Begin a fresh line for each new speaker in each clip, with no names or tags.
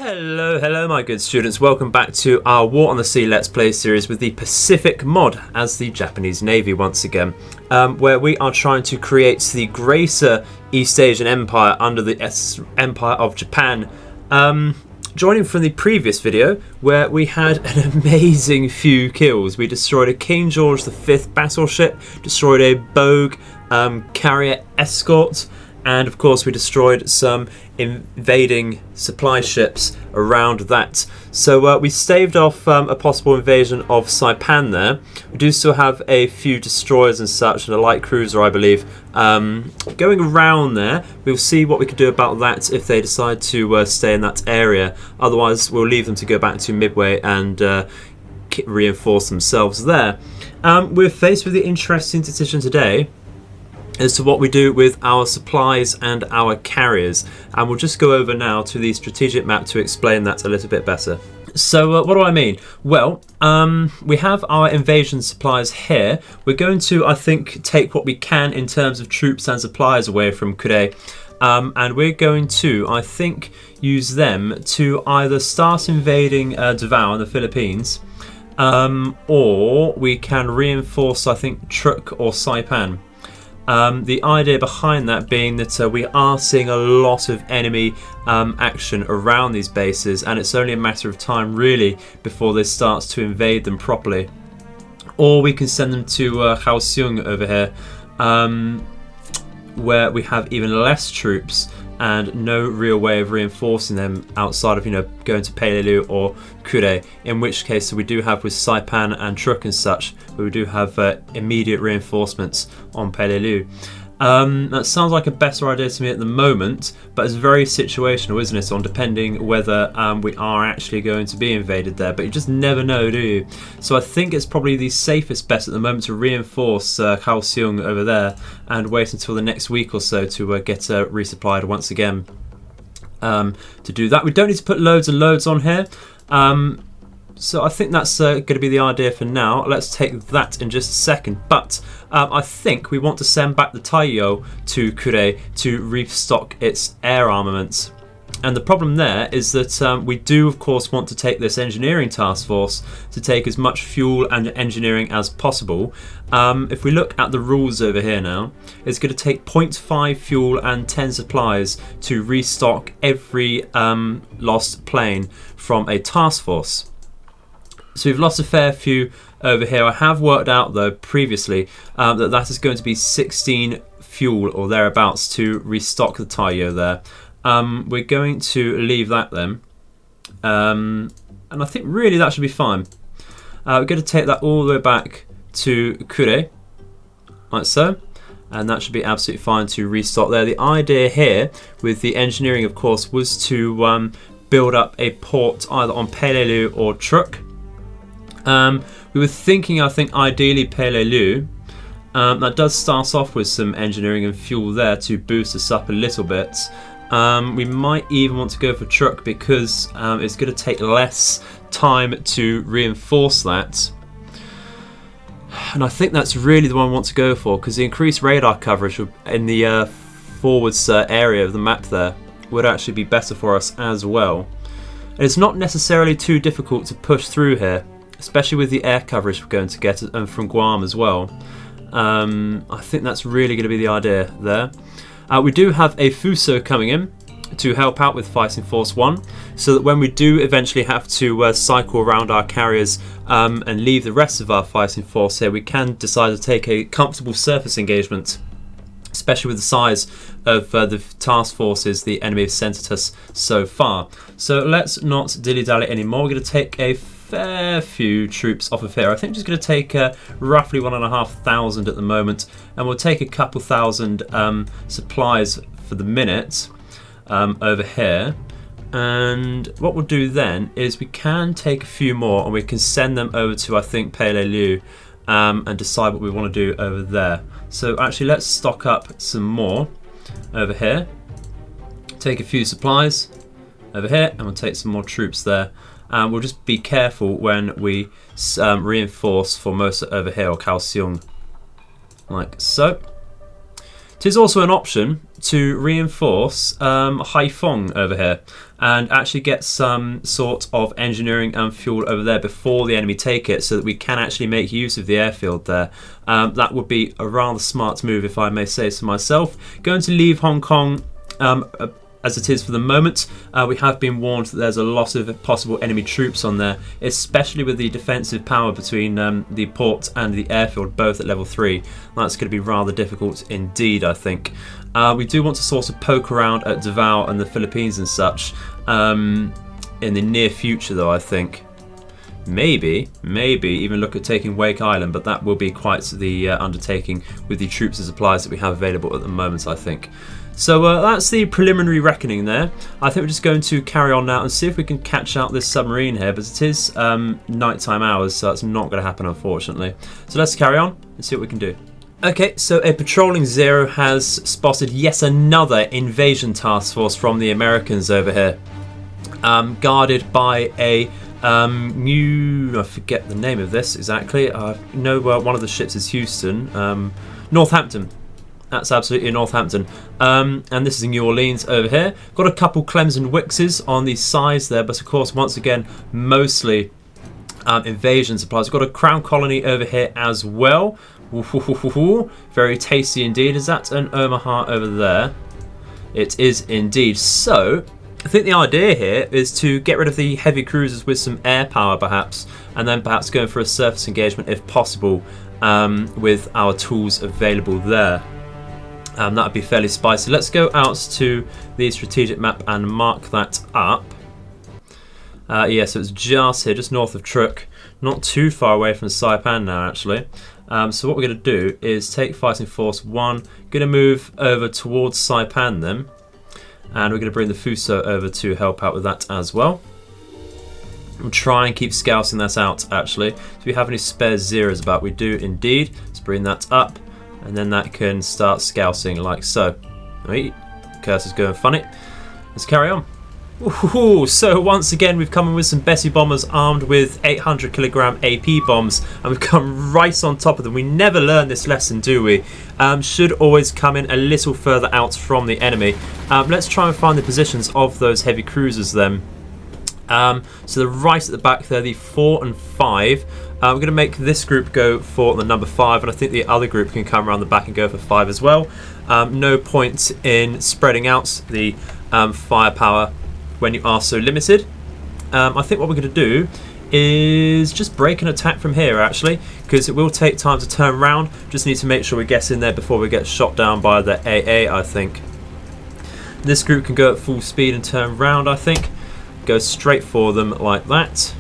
Hello my good students, welcome back to our War on the Sea Let's Play series with the Pacific mod as the Japanese Navy once again, where we are trying to create the greater East Asian Empire under the Empire of Japan. Joining from the previous video where we had an amazing few kills. We destroyed a King George V battleship, destroyed a Bogue carrier escort, and of course we destroyed some invading supply ships around that. So we staved off a possible invasion of Saipan there. We do still have a few destroyers and such, and a light cruiser I believe going around there. We'll see what we can do about that if they decide to stay in that area. Otherwise we'll leave them to go back to Midway and reinforce themselves there. We're faced with the interesting decision today as to what we do with our supplies and our carriers, and we'll just go over now to the strategic map to explain that a little bit better. So what do I mean? Well, we have our invasion supplies here. We're going to, I think, take what we can in terms of troops and supplies away from Kure, and we're going to, I think, use them to either start invading Davao in the Philippines, or we can reinforce, I think, Truk or Saipan. The idea behind that being that we are seeing a lot of enemy action around these bases, and it's only a matter of time really before this starts to invade them properly. Or we can send them to Harassing over here, where we have even less troops and no real way of reinforcing them outside of, going to Peleliu or Kure, in which case we do have with Saipan and Truk and such, where we do have immediate reinforcements on Peleliu. That sounds like a better idea to me at the moment, but it's very situational, isn't it, on depending whether we are actually going to be invaded there, but you just never know, do you? So I think it's probably the safest bet at the moment to reinforce Kaohsiung over there and wait until the next week or so to get resupplied once again. To do that, we don't need to put loads and loads on here. So I think that's going to be the idea for now. Let's take that in just a second. But I think we want to send back the Taiyo to Kure to restock its air armaments. And the problem there is that we do, of course, want to take this engineering task force to take as much fuel and engineering as possible. If we look at the rules over here now, it's going to take 0.5 fuel and 10 supplies to restock every lost plane from a task force. So we've lost a fair few over here. I have worked out though previously that is going to be 16 fuel or thereabouts to restock the Taiyo there. We're going to leave that then, and I think really that should be fine. We're going to take that all the way back to Kure, like so, and that should be absolutely fine to restock there. The idea here with the engineering, of course, was to build up a port either on Peleliu or Truk. We were thinking, I think, ideally Peleliu. That does start off with some engineering and fuel there to boost us up a little bit. We might even want to go for Truk because it's going to take less time to reinforce that. And I think that's really the one I want to go for, because the increased radar coverage in the forwards area of the map there would actually be better for us as well. And it's not necessarily too difficult to push through here, especially with the air coverage we're going to get, and from Guam as well. I think that's really going to be the idea there. We do have a Fuso coming in to help out with Fighting Force 1, so that when we do eventually have to cycle around our carriers and leave the rest of our Fighting Force here, we can decide to take a comfortable surface engagement, especially with the size of the task forces the enemy have sent at us so far. So let's not dilly-dally anymore. We're going to take a fair few troops off of here. I think just going to take roughly 1,500 at the moment, and we'll take a couple thousand supplies for the minute over here. And what we'll do then is we can take a few more and we can send them over to, I think, Peleliu, and decide what we want to do over there. So actually let's stock up some more over here, take a few supplies over here, and we'll take some more troops there. We'll just be careful when we reinforce Formosa over here, or Kaohsiung, like so. It is also an option to reinforce Haifeng over here and actually get some sort of engineering and fuel over there before the enemy take it, so that we can actually make use of the airfield there. That would be a rather smart move, if I may say so myself. Going to leave Hong Kong as it is for the moment. We have been warned that there's a lot of possible enemy troops on there, especially with the defensive power between the port and the airfield, both at level 3. That's going to be rather difficult indeed, I think. We do want to sort of poke around at Davao and the Philippines and such in the near future, though, I think. Maybe even look at taking Wake Island, but that will be quite the undertaking with the troops and supplies that we have available at the moment, I think. So that's the preliminary reckoning there. I think we're just going to carry on now and see if we can catch out this submarine here, but it is nighttime hours, so that's not going to happen, unfortunately. So let's carry on and see what we can do. Okay, so a patrolling Zero has spotted yet another invasion task force from the Americans over here, guarded by a I forget the name of this exactly. I know one of the ships is Houston, Northampton. That's absolutely Northampton. And this is in New Orleans over here. Got a couple Clemson Wixes on the sides there, but of course, once again, mostly invasion supplies. We've got a Crown Colony over here as well. Very tasty indeed. Is that an Omaha over there? It is indeed. So, I think the idea here is to get rid of the heavy cruisers with some air power perhaps, and then perhaps going for a surface engagement if possible with our tools available there. That would be fairly spicy. Let's go out to the strategic map and mark that up. Yeah, so it's just here, just north of Truk. Not too far away from Saipan now, actually. So what we're going to do is take Fighting Force 1. Going to move over towards Saipan then. And we're going to bring the Fuso over to help out with that as well. We'll try and keep scouting that out, actually. Do we have any spare Zeros about? We do indeed. Let's bring that up. And then that can start scouting like so. Right, cursor's going funny. Let's carry on. Ooh, so once again we've come in with some Bessie bombers armed with 800 kilogram AP bombs, and we've come right on top of them. We never learn this lesson, do we? Should always come in a little further out from the enemy. Let's try and find the positions of those heavy cruisers then. So the right at the back there, the 4 and 5. We're going to make this group go for the number 5, and I think the other group can come around the back and go for 5 as well. No point in spreading out the firepower when you are so limited. I think what we're going to do is just break an attack from here, actually, because it will take time to turn around. Just need to make sure we get in there before we get shot down by the AA, I think. This group can go at full speed and turn around, I think. Go straight for them like that.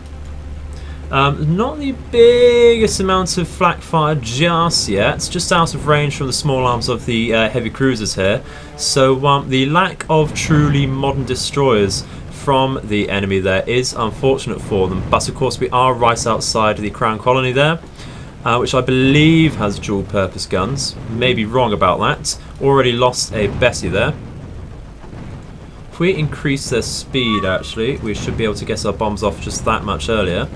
Not the biggest amount of flak fire just yet. It's just out of range from the small arms of the heavy cruisers here. So the lack of truly modern destroyers from the enemy there is unfortunate for them. But of course we are right outside the Crown Colony there, which I believe has dual purpose guns. Maybe wrong about that. Already lost a Bessie there. If we increase their speed, actually, we should be able to get our bombs off just that much earlier.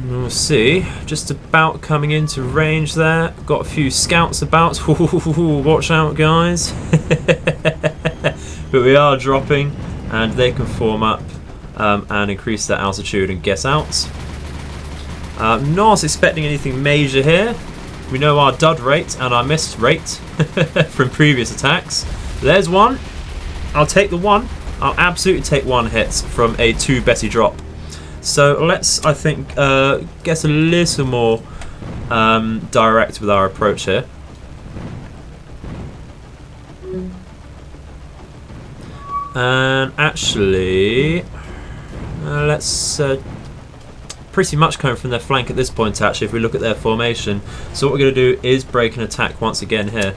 We'll see. Just about coming into range there. Got a few scouts about. Watch out, guys. But we are dropping, and they can form up and increase their altitude and get out. Not expecting anything major here. We know our dud rate and our missed rate from previous attacks. There's one. I'll take the one. I'll absolutely take one hit from a 2 Bessie drop. So let's, I think, get a little more direct with our approach here. And actually, let's pretty much coming from their flank at this point, actually, if we look at their formation. So what we're going to do is break an attack once again here.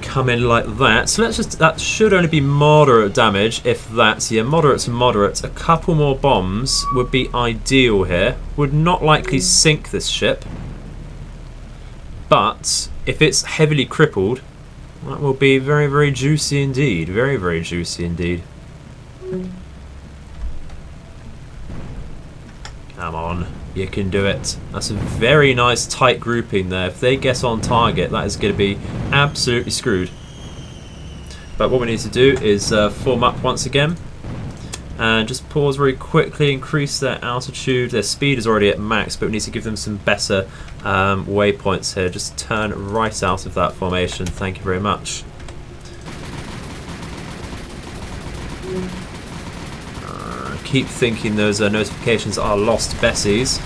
Come in like that. So let's just, that should only be moderate damage, if that's, yeah, moderate to moderate. A couple more bombs would be ideal here. Would not likely sink this ship, but if it's heavily crippled, that will be very, very juicy indeed. Very, very juicy indeed. Come on, you can do it. That's a very nice tight grouping there. If they get on target, that is going to be absolutely screwed. But what we need to do is form up once again. And just pause very quickly, increase their altitude. Their speed is already at max, but we need to give them some better waypoints here. Just turn right out of that formation. Thank you very much. Keep thinking those notifications are lost Bessies.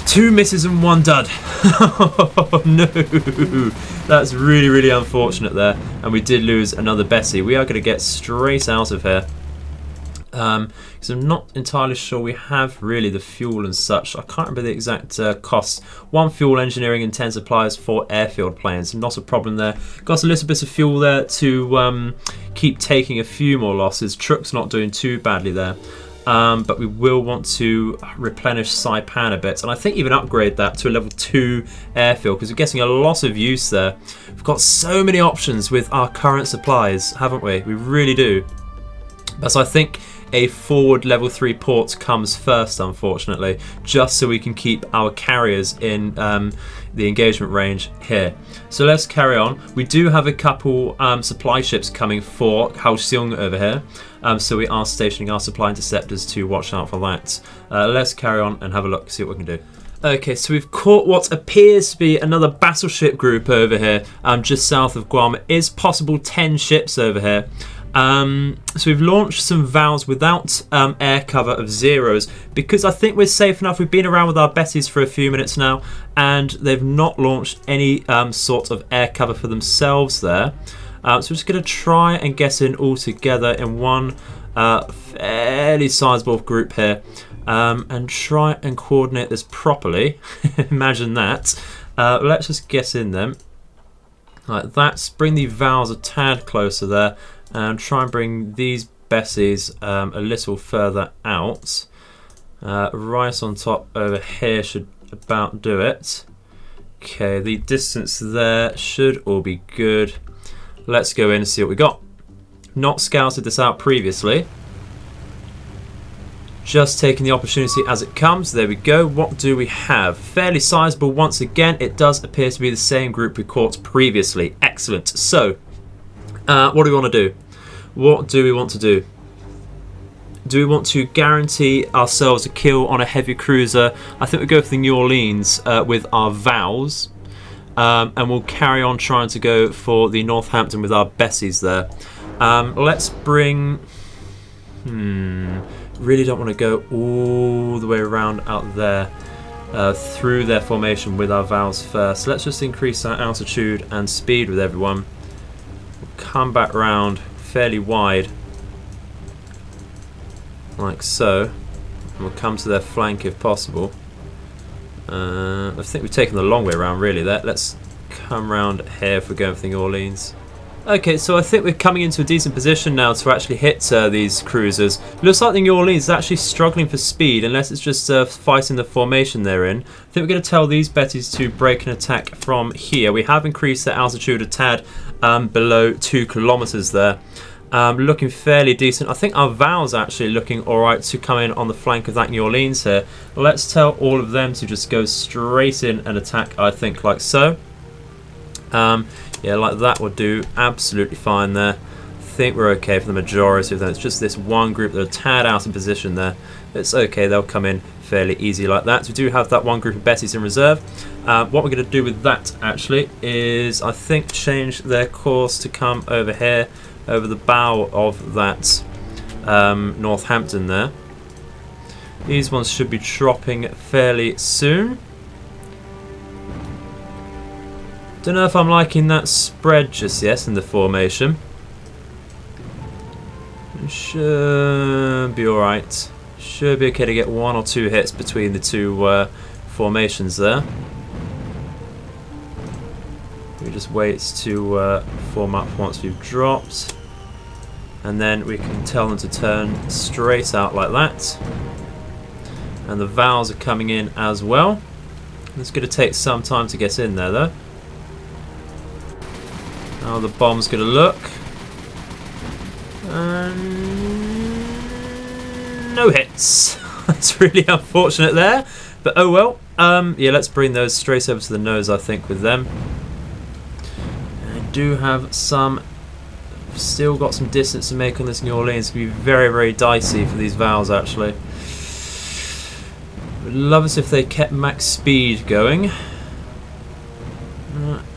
2 misses and 1 dud. Oh no, that's really, really unfortunate there. And we did lose another Bessie. We are going to get straight out of here. Because I'm not entirely sure we have really the fuel and such. I can't remember the exact costs. 1 fuel engineering and 10 supplies for airfield planes. Not a problem there. Got a little bit of fuel there to keep taking a few more losses. Truck's not doing too badly there. But we will want to replenish Saipan a bit, and I think even upgrade that to a level 2 airfield, because we're getting a lot of use there. We've got so many options with our current supplies, haven't we? We really do. But so I think a forward level 3 port comes first, unfortunately, just so we can keep our carriers in the engagement range here. So let's carry on. We do have a couple supply ships coming for Harassing over here, so we are stationing our supply interceptors to watch out for that. Let's carry on and have a look, see what we can do. Okay, so we've caught what appears to be another battleship group over here, just south of Guam. It is possible 10 ships over here. So we've launched some vows without air cover of zeros, because I think we're safe enough. We've been around with our Bessies for a few minutes now, and they've not launched any sort of air cover for themselves there. So we're just going to try and get in all together in one fairly sizable group here, and try and coordinate this properly. Imagine that. Let's just get in them like that. Bring the vows a tad closer there. And try and bring these Bessies a little further out. Right on top over here should about do it. Okay, the distance there should all be good. Let's go in and see what we got. Not scouted this out previously. Just taking the opportunity as it comes. There we go. What do we have? Fairly sizable once again. It does appear to be the same group we caught previously. Excellent. So, what do we want to do? What do we want to do? Do we want to guarantee ourselves a kill on a heavy cruiser? I think we'll go for the New Orleans with our vows. And we'll carry on trying to go for the Northampton with our Bessies there. Let's bring... really don't want to go all the way around out there through their formation with our vows first. Let's just increase our altitude and speed with everyone. We'll come back round fairly wide like so, and we'll come to their flank if possible. I think we've taken the long way around really there. Let's come round here if we're going for the New Orleans. Okay, so I think we're coming into a decent position now to actually hit these cruisers. Looks like the New Orleans is actually struggling for speed, unless it's just fighting the formation they're in. I think we're going to tell these Betties to break an attack from here. We have increased their altitude a tad below 2 kilometers there. Looking fairly decent. I think our vows actually looking alright to come in on the flank of that New Orleans here. Let's tell all of them to just go straight in and attack, I think, like so. Yeah, like that would do absolutely fine there. I think we're okay for the majority of them. It's just this one group that are tad out of position there. It's okay, they'll come in fairly easy like that. So we do have that one group of Bessies in reserve. What we're going to do with that actually is, I think, change their course to come over here, over the bow of that Northampton there. These ones should be dropping fairly soon. Don't know if I'm liking that spread just yet in the formation. It should be alright. Should be okay to get 1 or 2 hits between the two formations there. We just wait to form up once we've dropped. And then we can tell them to turn straight out like that. And the vows are coming in as well. It's going to take some time to get in there though. How the bomb's going to look. No hits. That's really unfortunate there. But oh well. Yeah, let's bring those straight over to the nose, I think, with them. I do have some... Still got some distance to make on this New Orleans. It's going to be very, very dicey for these Vals, actually. Would love it if they kept max speed going.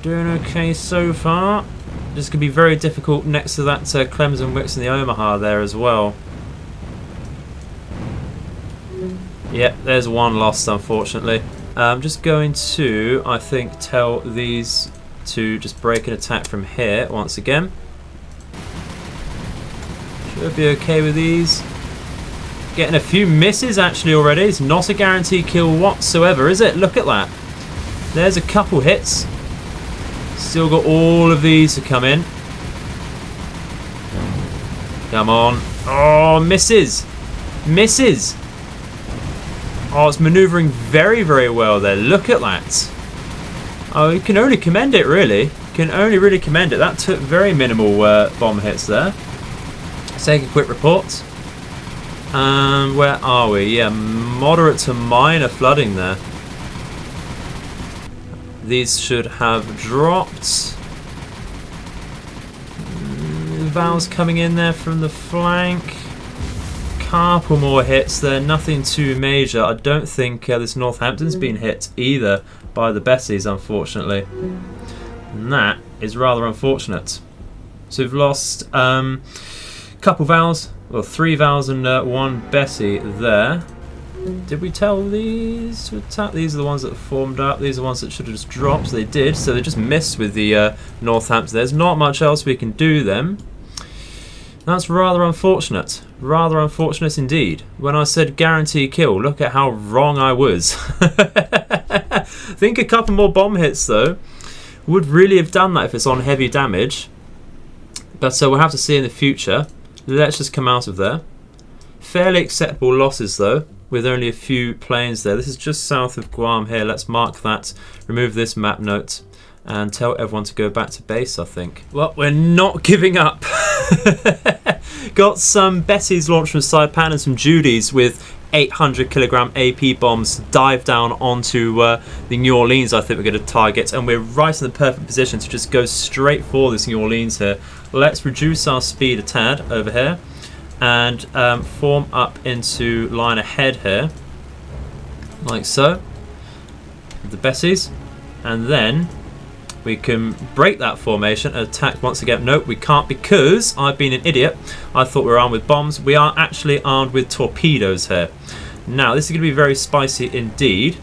Doing okay so far. This could be very difficult next to that Clemson Wicks and the Omaha there as well. Yep, there's one lost, unfortunately. I'm just going to, I think, tell these to just break an attack from here once again. Should be okay with these. Getting a few misses actually already. It's not a guaranteed kill whatsoever, is it? Look at that. There's a couple hits. Still got all of these to come in. Come on. Oh, misses. Misses. Oh, it's manoeuvring very, very well there. Look at that. Oh, you can only commend it, really. You can only really commend it. That took very minimal bomb hits there. Let's take a quick report. Where are we? Yeah, moderate to minor flooding there. These should have dropped. Valves coming in there from the flank. Couple more hits there, nothing too major. I don't think this Northampton's been hit either by the Bessies, unfortunately. And that is rather unfortunate. So we've lost a couple Vals, well, 3 Vals and 1 Bessie there. Did we tell these to attack? These are the ones that formed up. These are the ones that should have just dropped. They did, so they just missed with the Northampton. There's not much else we can do then. That's rather unfortunate. Rather unfortunate indeed. When I said guarantee kill, look at how wrong I was. I think a couple more bomb hits though would really have done that if it's on heavy damage. But so we'll have to see in the future. Let's just come out of there. Fairly acceptable losses though, with only a few planes there. This is just south of Guam here. Let's mark that. Remove this map note. And tell everyone to go back to base, I think. Well, we're not giving up. Got some Bessies launched from Saipan and some Judies with 800 kilogram AP bombs dive down onto the New Orleans. I think we're going to target, and we're right in the perfect position to just go straight for this New Orleans here. Let's reduce our speed a tad over here and form up into line ahead here, like so. The Bessies, and then we can break that formation and attack once again. Nope, we can't because I've been an idiot. I thought we were armed with bombs. We are actually armed with torpedoes here. Now, this is going to be very spicy indeed.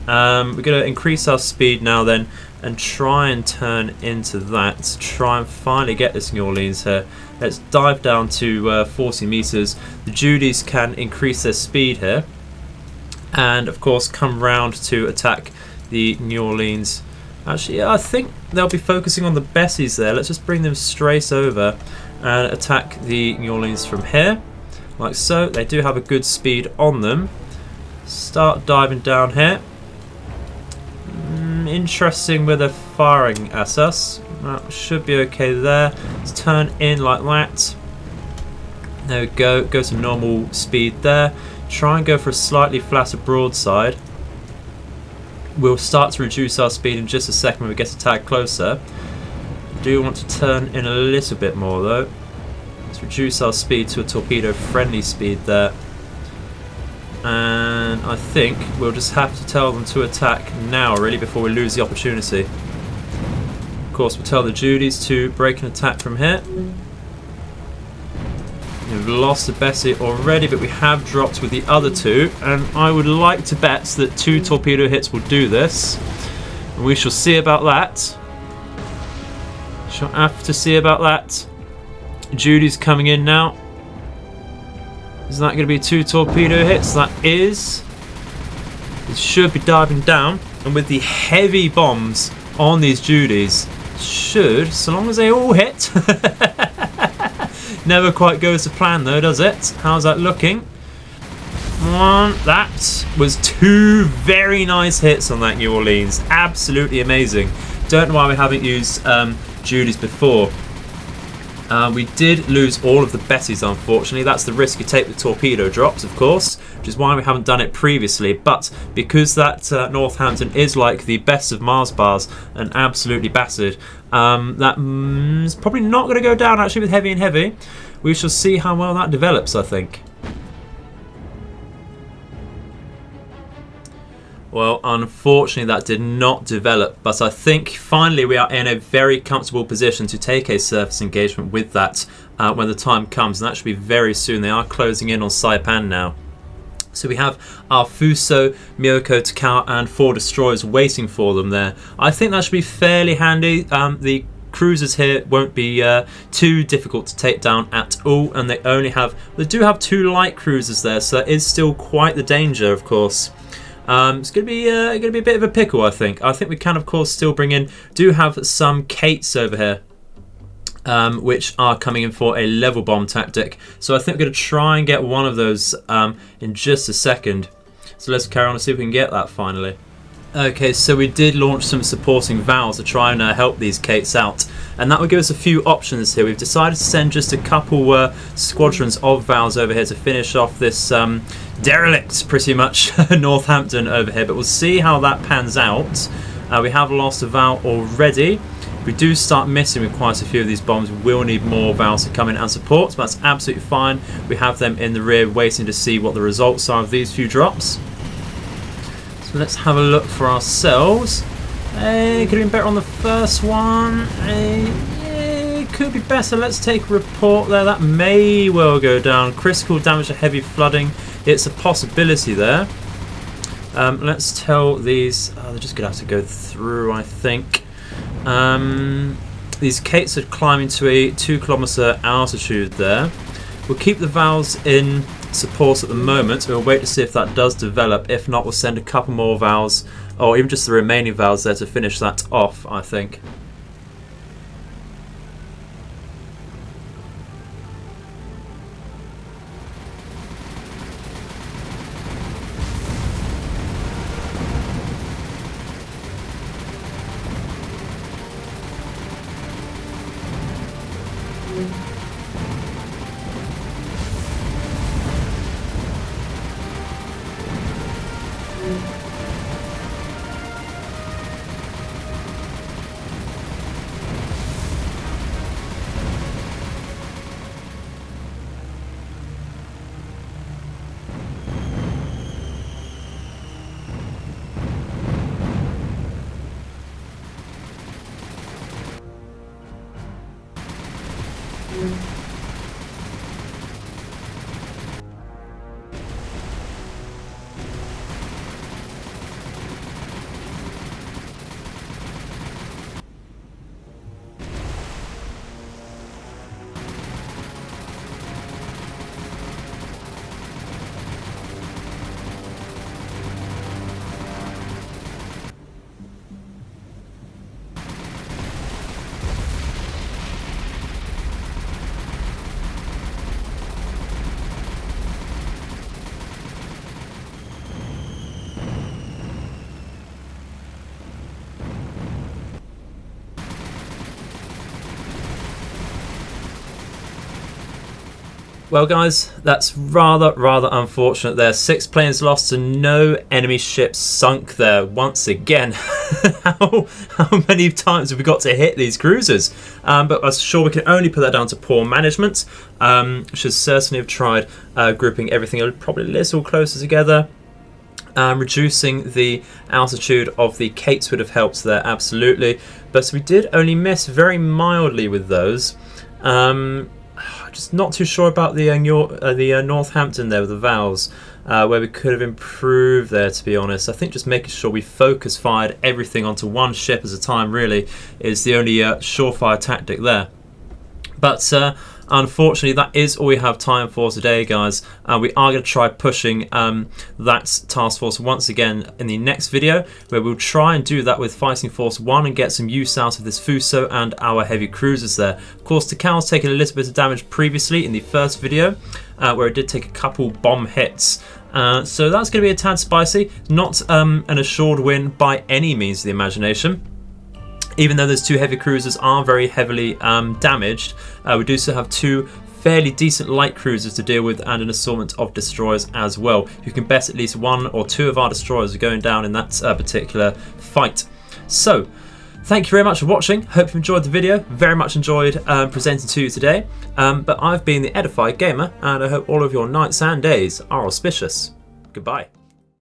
We're going to increase our speed now then and try and turn into that. Try and finally get this New Orleans here. Let's dive down to 40 meters. The Judies can increase their speed here. And, of course, come round to attack the New Orleans. Actually, yeah, I think they'll be focusing on the Bessies there. Let's just bring them straight over and attack the New Orleans from here. Like so. They do have a good speed on them. Start diving down here. Interesting where they're firing at us. That should be okay there. Let's turn in like that. There we go. Go to normal speed there. Try and go for a slightly flatter broadside. We'll start to reduce our speed in just a second when we get a tad closer. Do want to turn in a little bit more though. Let's reduce our speed to a torpedo friendly speed there. And I think we'll just have to tell them to attack now really before we lose the opportunity. Of course, we'll tell the Judies to break an attack from here. We've lost the Bessie already, but we have dropped with the other two, and I would like to bet that 2 torpedo hits will do this. And we shall see about that. Shall have to see about that. Judy's coming in now. Is that going to be 2 torpedo hits? That is. It should be diving down, and with the heavy bombs on these Judies, should, so long as they all hit. Never quite goes to plan though, does it? How's that looking? That was 2 very nice hits on that New Orleans. Absolutely amazing. Don't know why we haven't used Judies before. We did lose all of the Bettys, unfortunately. That's the risk you take with torpedo drops, of course, which is why we haven't done it previously. But because that Northampton is like the best of Mars bars and absolutely battered, is probably not going to go down actually with heavy and heavy. We shall see how well that develops, I think. Well, unfortunately that did not develop, but I think finally we are in a very comfortable position to take a surface engagement with that when the time comes, and that should be very soon. They are closing in on Saipan now. So we have our Fuso, Myoko, Takao and 4 destroyers waiting for them there. I think that should be fairly handy. The cruisers here won't be too difficult to take down at all, and they do have 2 light cruisers there, so that is still quite the danger, of course. It's going to be a bit of a pickle, I think. I think we can, of course, still do have some Kates over here, which are coming in for a level bomb tactic. So I think we're going to try and get one of those in just a second. So let's carry on and see if we can get that finally. Okay, so we did launch some supporting valves to try and help these Kates out, and that would give us a few options here. We've decided to send just a couple squadrons of valves over here to finish off this derelict, pretty much, Northampton over here, but we'll see how that pans out. We have lost a valve already. If we do start missing with quite a few of these bombs, we will need more valves to come in and support, but that's absolutely fine. We have them in the rear waiting to see what the results are of these few drops. So let's have a look for ourselves. Could have been better on the first one. It could be better. Let's take a report there. That may well go down. Critical damage to heavy flooding. It's a possibility there. Let's tell these. They're just going to have to go through, I think. These Kates are climbing to a 2-kilometer altitude there. We'll keep the valves in support at the moment. We'll wait to see if that does develop. If not, we'll send a couple more valves, or even just the remaining valves there to finish that off, I think. Well guys, that's rather unfortunate there. 6 planes lost and no enemy ships sunk there once again. how many times have we got to hit these cruisers? But I'm sure we can only put that down to poor management. Should certainly have tried grouping everything probably a little closer together. Reducing the altitude of the Kates would have helped there, absolutely. But we did only miss very mildly with those. Just not too sure about the Northampton there with the valves, where we could have improved there, to be honest. I think just making sure we focus fired everything onto one ship at a time really is the only surefire tactic there. But unfortunately, that is all we have time for today, guys. We are going to try pushing that task force once again in the next video, where we'll try and do that with Fighting Force 1 and get some use out of this Fuso and our heavy cruisers there. Of course, Takal's taken a little bit of damage previously in the first video, where it did take a couple bomb hits. So that's going to be a tad spicy. Not an assured win by any means of the imagination. Even though those 2 heavy cruisers are very heavily damaged, we do still have 2 fairly decent light cruisers to deal with and an assortment of destroyers as well. You can bet at least 1 or 2 of our destroyers are going down in that particular fight. So, thank you very much for watching. Hope you enjoyed the video. Very much enjoyed presenting to you today. But I've been the Edified Gamer, and I hope all of your nights and days are auspicious. Goodbye.